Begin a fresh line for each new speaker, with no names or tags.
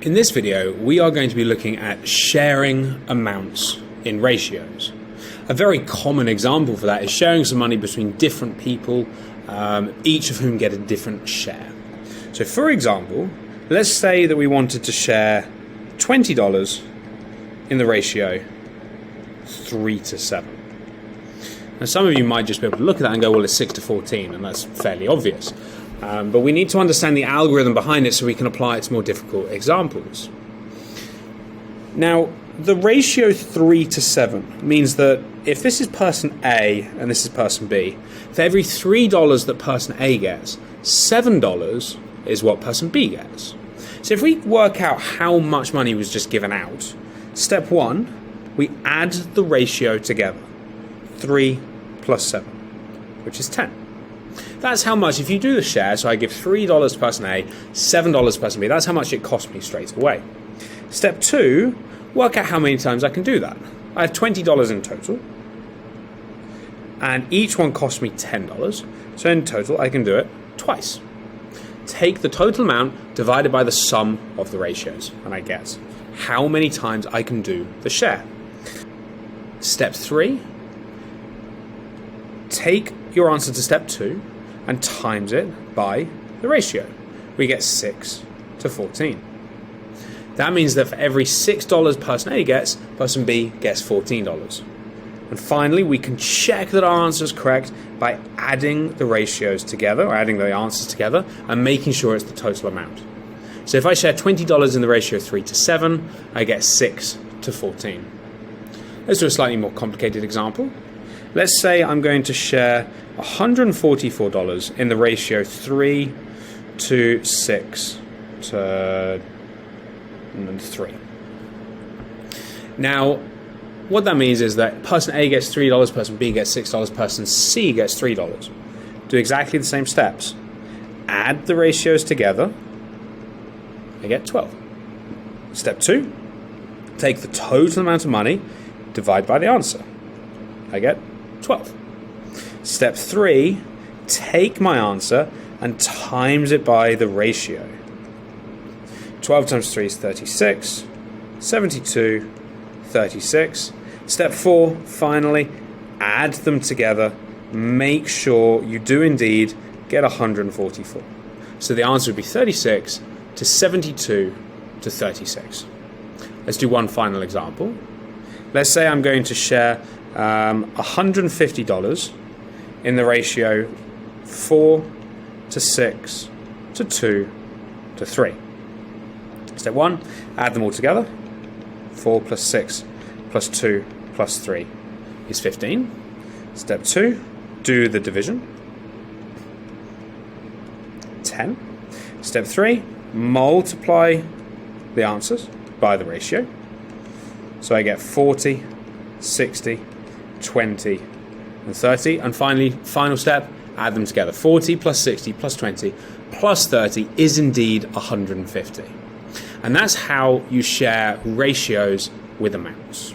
In this video, we are going to be looking at sharing amounts in ratios. A very common example for that is sharing some money between different people, each of whom get a different share. So for example, let's say that we wanted to share $20 in the ratio 3:7. Now some of you might just be able to look at that and go, well, it's 6:14, and that's fairly obvious. But we need to understand the algorithm behind it so we can apply it to more difficult examples. Now, the ratio 3:7 means that if this is person A and this is person B, for every $3 that person A gets, $7 is what person B gets. So if we work out how much money was just given out, step one, we add the ratio together. 3 plus 7, which is 10. That's how much, if you do the share, so I give $3 to person A, $7 to person B, that's how much it cost me straight away. Step two, work out how many times I can do that. I have $20 in total, and each one cost me $10, so in total I can do it twice. Take the total amount divided by the sum of the ratios, and I get how many times I can do the share. Step three, take your answer to step two and times it by the ratio. We get 6:14. That means that for every $6 person A gets, person B gets $14. And finally, we can check that our answer is correct by adding the ratios together, or adding the answers together, and making sure it's the total amount. So if I share $20 in the ratio 3:7, I get 6:14. Let's do a slightly more complicated example. Let's say I'm going to share $144 in the ratio 3:6. Now, what that means is that person A gets $3, person B gets $6, person C gets $3. Do exactly the same steps. Add the ratios together. I get 12. Step two, take the total amount of money, divide by the answer. I get 12. Step three, take my answer and times it by the ratio. 12 times 3 is 36, 72, 36. Step four, finally, add them together. Make sure you do indeed get 144. So the answer would be 36 to 72 to 36. Let's do one final example. Let's say I'm going to share $150 in the ratio 4:6 to 2:3. Step one, add them all together. 4 plus 6 plus 2 plus 3 is 15. Step two, do the division. 10. Step three, multiply the answers by the ratio. So I get 40, 60, 20, and 30. And finally, final step, add them together. 40 plus 60 plus 20 plus 30 is indeed 150. And that's how you share ratios with amounts.